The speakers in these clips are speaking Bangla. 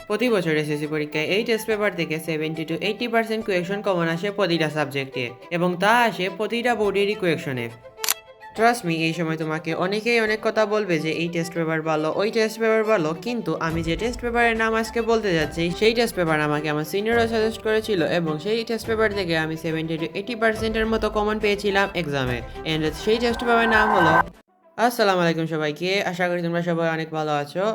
প্রতি বছর এসএসসি পরীক্ষায় এই টেস্ট পেপার থেকে 70 to 80% কোয়েকশন কমন আসে প্রতিটা সাবজেক্টে, এবং তা আসে প্রতিটা বোর্ডেরই কোয়েকশনে। ট্রাস্ট মি, এই সময় তোমাকে অনেকেই অনেক কথা বলবে যে এই টেস্ট পেপার ভালো, ওই টেস্ট পেপার ভালো, কিন্তু আমি যে টেস্ট পেপারের নাম আজকে বলতে যাচ্ছি সেই টেস্ট পেপার আমাকে আমার সিনিয়ররা সাজেস্ট করেছিল, এবং সেই টেস্ট পেপার থেকে আমি 70 to 80%-এর মতো কমন পেয়েছিলাম এক্সামে। এন্ড সেই টেস্ট পেপারের নাম হলো। আসসালামু আলাইকুম সবাইকে, আশা করি তোমরা সবাই অনেক ভালো আছো।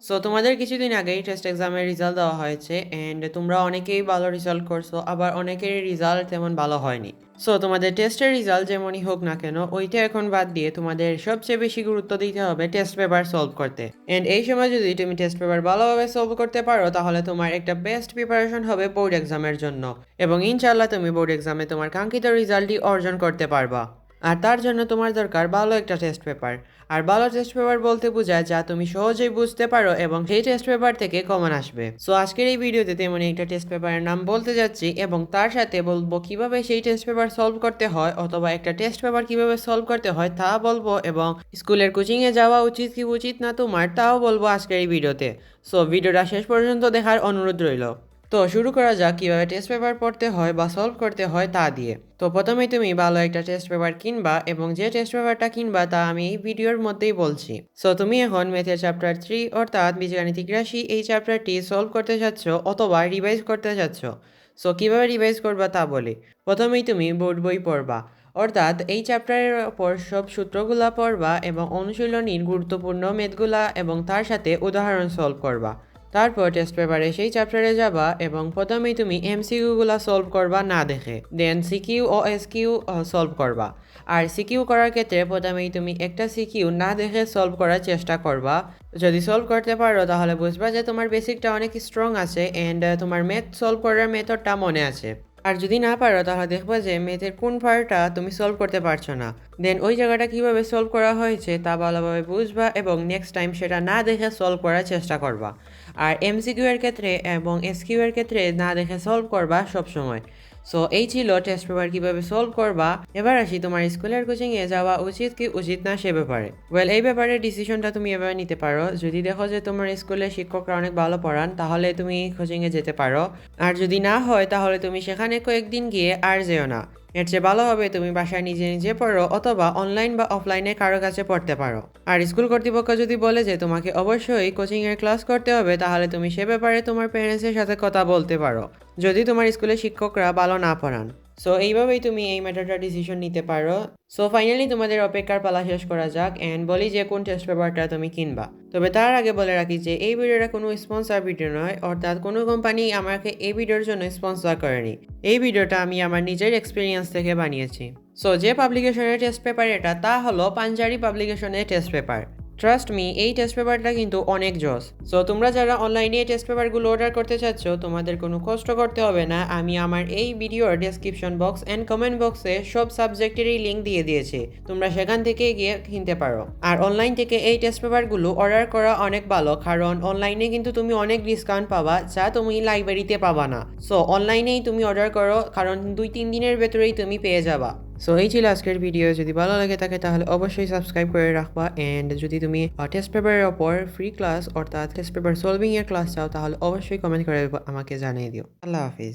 সো তোমাদের কিছুদিন আগেই টেস্ট এক্সামের রেজাল্ট দেওয়া হয়েছে, এন্ড তোমরা অনেকেই ভালো রেজাল্ট করছো, আবার অনেকেরই রেজাল্ট তেমন ভালো হয়নি। সো তোমাদের টেস্টের রেজাল্ট যেমনই হোক না কেন, ওইটা এখন বাদ দিয়ে তোমাদের সবচেয়ে বেশি গুরুত্ব দিতে হবে টেস্ট পেপার সলভ করতে। এন্ড এই সময় যদি তুমি টেস্ট পেপার ভালোভাবে সলভ করতে পারো, তাহলে তোমার একটা বেস্ট প্রিপারেশন হবে বোর্ড এক্সামের জন্য, এবং ইনশাআল্লাহ তুমি বোর্ড এক্সামে তোমার কাঙ্ক্ষিত রেজাল্টই অর্জন করতে পারবা। আর তার জন্য তোমার দরকার ভালো একটা টেস্ট পেপার। আর ভালো টেস্ট পেপার বলতে বোঝায় যা তুমি সহজেই বুঝতে পারো এবং সেই টেস্ট পেপার থেকে কমন আসবে। সো আজকের এই ভিডিওতে তেমনি একটা টেস্ট পেপারের নাম বলতে যাচ্ছি, এবং তার সাথে বলবো কিভাবে সেই টেস্ট পেপার সলভ করতে হয়, অথবা একটা টেস্ট পেপার কিভাবে সলভ করতে হয় তা বলবো, এবং স্কুলের কোচিংয়ে যাওয়া উচিত কি উচিত না তোমার তাও বলবো আজকের এই ভিডিওতে। সো ভিডিওটা শেষ পর্যন্ত দেখার অনুরোধ রইল। তো শুরু করা যাক কিভাবে টেস্ট পেপার পড়তে হয় বা সলভ করতে হয় তা দিয়ে। তো প্রথমেই তুমি ভালো একটা টেস্ট পেপার কিনবা, এবং যে টেস্ট পেপারটা কিনবা তা আমি এই ভিডিওর মধ্যেই বলছি। সো তুমি এখন ম্যাথের চ্যাপ্টার 3 অর্থাৎ বীজগাণিতিক রাশি এই চ্যাপ্টারটি সলভ করতে চাচ্ছ অথবা রিভাইজ করতে চাচ্ছ। সো কিভাবে রিভাইজ করবা তা বলি। প্রথমেই তুমি বোর্ড বই পড়বা, অর্থাৎ এই চ্যাপ্টারের ওপর সব সূত্রগুলা পড়বা এবং অনুশীলনীর গুরুত্বপূর্ণ ম্যাথগুলা এবং তার সাথে উদাহরণ সলভ করবা। তারপর টেস্ট পেপারে সেই চ্যাপ্টারে যাবা এবং প্রথমেই তুমি এমসিকিউগুলা সলভ করবা না দেখে, দেন সিকিউ ও এসকিউ সলভ করবা। আর সিকিউ করার ক্ষেত্রে প্রথমেই তুমি একটা সিকিউ না দেখে সলভ করার চেষ্টা করবা। যদি সলভ করতে পারো তাহলে বুঝবা যে তোমার বেসিকটা অনেক স্ট্রং আছে, অ্যান্ড তোমার ম্যাথ সলভ করার মেথডটা মনে আছে। আর যদি না পারো তাহলে দেখবা যে ম্যাথের কোন পার্টটা তুমি সলভ করতে পারছো না, দেন ওই জায়গাটা কিভাবে সলভ করা হয়েছে তা ভালোভাবে বুঝবা এবং নেক্সট টাইম সেটা না দেখে সলভ করার চেষ্টা করবা। আর এমসিকিউ এর ক্ষেত্রে এবং এসকিউ এর ক্ষেত্রে না দেখে সলভ করবা সবসময়। সো এই ছিল টেস্ট পেপার কিভাবে সলভ করবা। এবার আসি তোমার স্কুলের কোচিংয়ে যাওয়া উচিত কি উচিত না সে ব্যাপারে। ওয়েল, এই ব্যাপারে ডিসিশনটা তুমি এভাবে নিতে পারো। যদি দেখো যে তোমার স্কুলে শিক্ষকরা অনেক ভালো পড়ান, তাহলে তুমি কোচিংয়ে যেতে পারো। আর যদি না হয় তাহলে তুমি সেখানে কয়েকদিন গিয়ে আর যেও না। এর চেয়ে ভালো হবে তুমি বাসায় নিজে নিজে পড়ো, অথবা অনলাইন বা অফলাইনে কারো কাছে পড়তে পারো। আর স্কুল কর্তৃপক্ষ যদি বলে যে তোমাকে অবশ্যই কোচিংয়ের ক্লাস করতে হবে, তাহলে তুমি সে ব্যাপারে তোমার প্যারেন্টসের সাথে কথা বলতে পারো, যদি তোমার স্কুলের শিক্ষকরা ভালো না পড়ান। সো এইভাবেই তুমি এই ম্যাটারটা ডিসিশন নিতে পারো। সো ফাইনালি তোমাদের অপেক্ষার পালা শেষ করা যাক, অ্যান্ড বলি যে কোন টেস্ট পেপারটা তুমি কিনবা। তবে তার আগে বলে রাখি যে এই ভিডিওটা কোনো স্পন্সর ভিডিও নয়, অর্থাৎ কোনো কোম্পানি আমাকে এই ভিডিওর জন্য স্পন্সর করেনি। এই ভিডিওটা আমি আমার নিজের এক্সপিরিয়েন্স থেকে বানিয়েছি। সো যে পাবলিকেশনের টেস্ট পেপার এটা, তা হলো পাঞ্জারি পাবলিকেশনের টেস্ট পেপার। ট্রাস্ট মি, এই টেস্ট পেপারটা কিন্তু অনেক জস। সো তোমরা যারা অনলাইনে এই টেস্ট পেপারগুলো অর্ডার করতে চাচ্ছ, তোমাদের কোনো কষ্ট করতে হবে না। আমি আমার এই ভিডিওর ডেসক্রিপশন বক্স অ্যান্ড কমেন্ট বক্সে সব সাবজেক্টেরই লিঙ্ক দিয়ে দিয়েছি, তোমরা সেখান থেকে গিয়ে কিনতে পারো। আর অনলাইন থেকে এই টেস্ট পেপারগুলো অর্ডার করা অনেক ভালো, কারণ অনলাইনে কিন্তু তুমি অনেক ডিসকাউন্ট পাবা যা তুমি লাইব্রেরিতে পাবা না। সো অনলাইনেই তুমি অর্ডার করো, কারণ 2-3 দিনের ভেতরেই তুমি পেয়ে যাবা। সো এই ছিল আজকের ভিডিও। যদি ভালো লাগে থাকে তাহলে অবশ্যই সাবস্ক্রাইব করে রাখবা, অ্যান্ড যদি তুমি টেস্ট পেপারের ওপর ফ্রি ক্লাস অর্থাৎ টেস্ট পেপার সলভিং এর ক্লাস চাও, তাহলে অবশ্যই কমেন্ট করে আমাকে জানিয়ে দিও। আল্লাহ হাফিজ।